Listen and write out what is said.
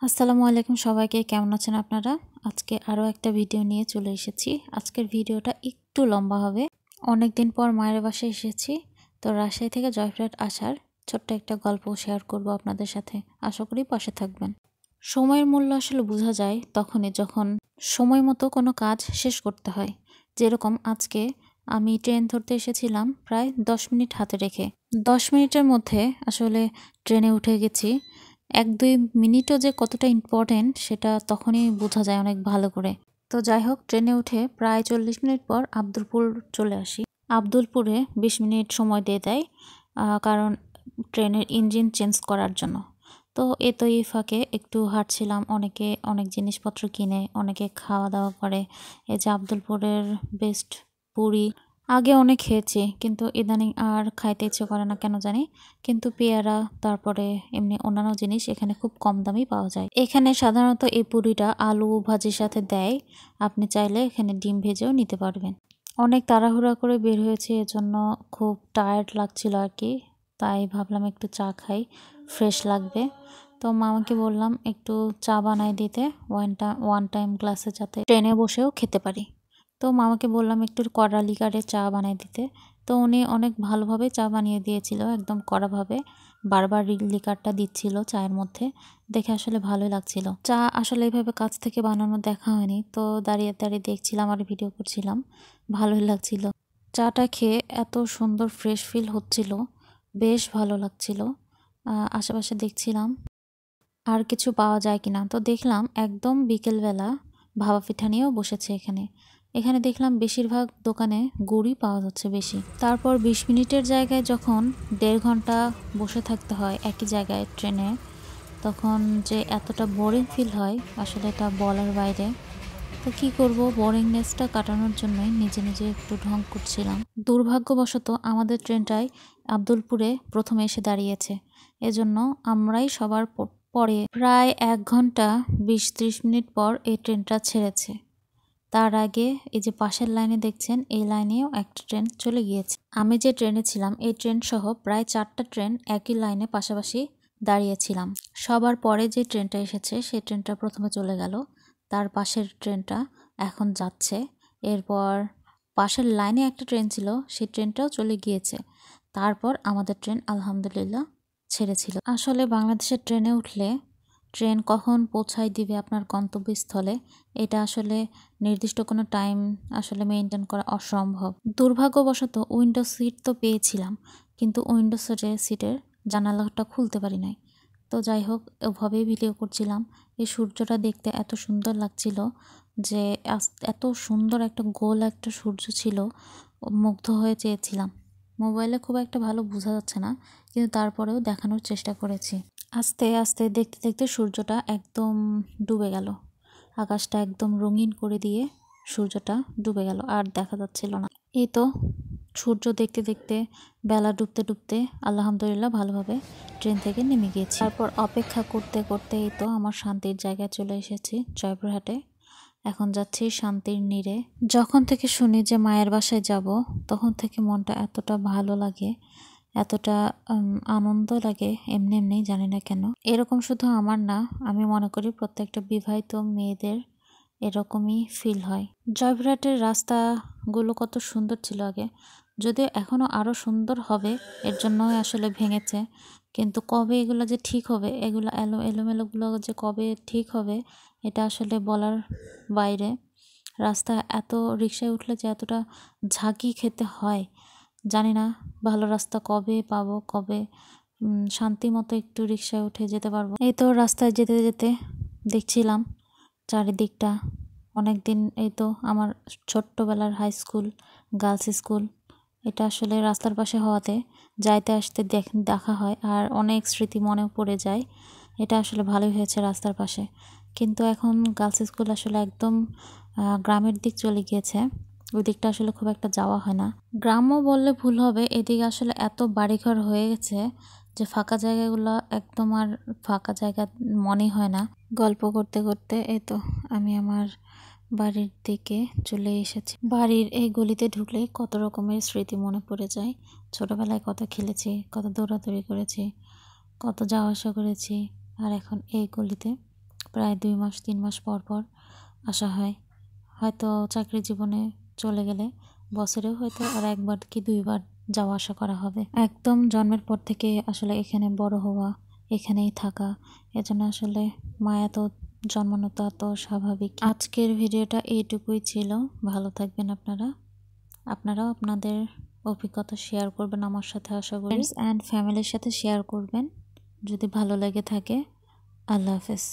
আসসালামু আলাইকুম সবাইকে, কেমন আছেন আপনারা? আজকে আরও একটা ভিডিও নিয়ে চলে এসেছি। আজকের ভিডিওটা একটু লম্বা হবে। অনেক দিন পর মায়ের বাসায় এসেছি, তো রাজশাহী থেকে জয়পুরহাট আসার ছোট্ট একটা গল্প শেয়ার করব আপনাদের সাথে। আশা করি পাশে থাকবেন। সময়ের মূল্য আসলে বোঝা যায় তখনই যখন সময় মতো কোনো কাজ শেষ করতে হয়। যেরকম আজকে আমি ট্রেন ধরতে এসেছিলাম প্রায় 10 মিনিট হাতে রেখে। 10 মিনিটের মধ্যে আসলে ট্রেনে উঠে গেছি। 1-2 মিনিটও যে কতটা ইম্পর্টেন্ট সেটা তখনই বোঝা যায় অনেক ভালো করে। তো যাই হোক, ট্রেনে উঠে প্রায় 40 মিনিট পর আব্দুলপুর চলে আসি। আব্দুলপুরে 20 মিনিট সময় দিয়ে দেয়, কারণ ট্রেনের ইঞ্জিন চেঞ্জ করার জন্য। তো এই ফাঁকে একটু হাঁটছিলাম, অনেকে অনেক জিনিসপত্র কিনে, অনেকে খাওয়া দাওয়া করে। এই যে আব্দুলপুরের বেস্ট পুরি আগে অনেক খেয়েছি, কিন্তু ইদানিং আর খাইতে ইচ্ছে করে না কেন জানি। কিন্তু পেয়ারা, তারপরে এমনি অন্যান্য জিনিস এখানে খুব কম দামেই পাওয়া যায়। এখানে সাধারণত এই পুরিটা আলু ভাজির সাথে দেয়, আপনি চাইলে এখানে ডিম ভেজেও নিতে পারবেন। অনেক তাড়াহুড়া করে বের হয়েছে, এজন্য খুব টায়ার্ড লাগছিল আর কি। তাই ভাবলাম একটু চা খাই, ফ্রেশ লাগবে। তো মামাকে বললাম একটু চা বানাই দিতে, ওয়ান টাইম গ্লাসে, যাতে ট্রেনে বসেও খেতে পারি। তো মামাকে বললাম একটু কড়া লিকারে চা বানিয়ে দিতে। তো উনি অনেক ভালোভাবে চা বানিয়ে দিয়েছিল, একদম কড়াভাবে বারবার লিকারটা দিচ্ছিল চায়ের মধ্যে। দেখে আসলে ভালোই লাগছিল। চা আসলে এইভাবে কাছ থেকে বানানো দেখা হয়নি, তো দাঁড়িয়ে দাঁড়িয়ে দেখছিলাম আর ভিডিও করছিলাম, ভালোই লাগছিল। চাটা খেয়ে এত সুন্দর ফ্রেশ ফিল হচ্ছিল, বেশ ভালো লাগছিল। আশেপাশে দেখছিলাম আর কিছু পাওয়া যায় কিনা। তো দেখলাম একদম বিকেলবেলা ভাপা পিঠা নিয়েও বসেছে এখানে। এখানে দেখলাম বেশিরভাগ দোকানে গুড়ই পাওয়া যাচ্ছে বেশি। তারপর 20 মিনিটের জায়গায় যখন 1.5 ঘন্টা বসে থাকতে হয় একই জায়গায় ট্রেনে, তখন যে এতটা বোরিং ফিল হয় আসলে এটা বলার বাইরে। তো কী করব, বোরিংনেসটা কাটানোর জন্যই নিজে নিজে একটু ঢং করছিলাম। দুর্ভাগ্যবশত আমাদের ট্রেনটাই আব্দুলপুরে প্রথমে এসে দাঁড়িয়েছে, এজন্য আমরাই সবার পরে প্রায় 1 ঘন্টা 20-30 মিনিট পর এই ট্রেনটা ছেড়েছে। তার আগে এই যে পাশের লাইনে দেখছেন, এই লাইনেও একটা ট্রেন চলে গিয়েছে। আমি যে ট্রেনে ছিলাম, এই ট্রেন সহ প্রায় 4টা ট্রেন একই লাইনে পাশাপাশি দাঁড়িয়েছিলাম। সবার পরে যে ট্রেনটা এসেছে সেই ট্রেনটা প্রথমে চলে গেল, তার পাশের ট্রেনটা এখন যাচ্ছে। এরপর পাশের লাইনে একটা ট্রেন ছিল, সেই ট্রেনটাও চলে গিয়েছে। তারপর আমাদের ট্রেন আলহামদুলিল্লাহ ছেড়েছিল। আসলে বাংলাদেশের ট্রেনে উঠলে ট্রেন কখন পৌঁছায় দিবে আপনার গন্তব্যস্থলে, এটা আসলে নির্দিষ্ট কোনো টাইম আসলে মেনটেন করা অসম্ভব। দুর্ভাগ্যবশত উইন্ডো সিট তো পেয়েছিলাম, কিন্তু উইন্ডো সিটের জানালাটা খুলতে পারি নাই। তো যাই হোক, ওভাবেই ভিডিও করছিলাম। এই সূর্যটা দেখতে এত সুন্দর লাগছিল যে এত সুন্দর একটা গোল একটা সূর্য ছিল, মুগ্ধ হয়ে চেয়েছিলাম। মোবাইলে খুব একটা ভালো বোঝা যাচ্ছে না, কিন্তু তারপরেও দেখানোর চেষ্টা করেছি। আস্তে আস্তে দেখতে দেখতে সূর্যটা একদম ডুবে গেল, আকাশটা একদম রঙিন করে দিয়ে সূর্যটা ডুবে গেল, আর দেখা যাচ্ছিল না। এই তো সূর্য দেখতে দেখতে বেলা ডুবতে ডুবতে আলহামদুলিল্লাহ ভালোভাবে ট্রেন থেকে নেমে গিয়েছি। তারপর অপেক্ষা করতে করতে এই তো আমার শান্তির জায়গায় চলে এসেছি, জয়পুরহাটে। এখন যাচ্ছি শান্তির নীড়ে। যখন থেকে শুনি যে মায়ের বাসায় যাব, তখন থেকে মনটা এতটা ভালো লাগে, এতটা আনন্দ লাগে, এমনি এমনি জানি না কেন। এরকম শুধু আমার না, আমি মনে করি প্রত্যেকটা বিবাহিত মেয়েদের এরকমই ফিল হয়। জয়পুরহাটের রাস্তাগুলো কত সুন্দর ছিল আগে, যদিও এখনও আরও সুন্দর হবে, এর জন্যই আসলে ভেঙেছে। কিন্তু কবে এগুলো যে ঠিক হবে, এগুলো এলোমেলোগুলো যে কবে ঠিক হবে, এটা আসলে বলার বাইরে। রাস্তা এত, রিকশায় উঠলে যে এতটা ঝাঁকি খেতে হয়, জানি না ভালো রাস্তা কবে পাবো, কবে শান্তি মতো একটু রিকশায় উঠে যেতে পারবো। এই তো রাস্তায় যেতে যেতে দেখছিলাম চারিদিকটা। অনেক দিন, এই তো আমার ছোট্টবেলার হাই স্কুল, গার্লস স্কুল, এটা আসলে রাস্তার পাশে হওয়াতে যাইতে আসতে দেখা হয়, আর অনেক স্মৃতি মনে পড়ে যায়। এটা আসলে ভালোই হয়েছে রাস্তার পাশে। কিন্তু এখন গার্লস স্কুল আসলে একদম গ্রামের দিক চলে গিয়েছে, ওই দিকটা আসলে খুব একটা যাওয়া হয় না। গ্রামও বললে ভুল হবে, এদিকে আসলে এত বাড়িঘর হয়ে গেছে যে ফাঁকা জায়গাগুলো একদম আর ফাঁকা জায়গা মনেই হয় না। গল্প করতে করতে এই তো আমি আমার বাড়ির দিকে চলে এসেছি। বাড়ির এই গলিতে ঢুকলে কত রকমের স্মৃতি মনে পড়ে যায়। ছোটবেলায় কত খেলেছি, কত দৌড়াদৌড়ি করেছি, কত যাওয়া আসা করেছি, আর এখন এই গলিতে প্রায় 2 মাস 3 মাস পর পর আসা হয়। হয়তো চাকরি জীবনে চলে গেলে বছরেও হয়তো আর 1 বার কি 2 বার যাওয়া আসা করা হবে। একদম জন্মের পর থেকে আসলে এখানে বড় হওয়া, এখানেই থাকা, এজন্য আসলে মায়া তো জন্মানো তো স্বাভাবিক। আজকের ভিডিওটা এইটুকুই ছিল। ভালো থাকবেন আপনারা। আপনারাও আপনাদের অভিজ্ঞতা শেয়ার করবেন আমার সাথে, আশা করি ফ্রেন্ডস অ্যান্ড ফ্যামিলির সাথে শেয়ার করবেন যদি ভালো লেগে থাকে। আল্লাহ হাফেজ।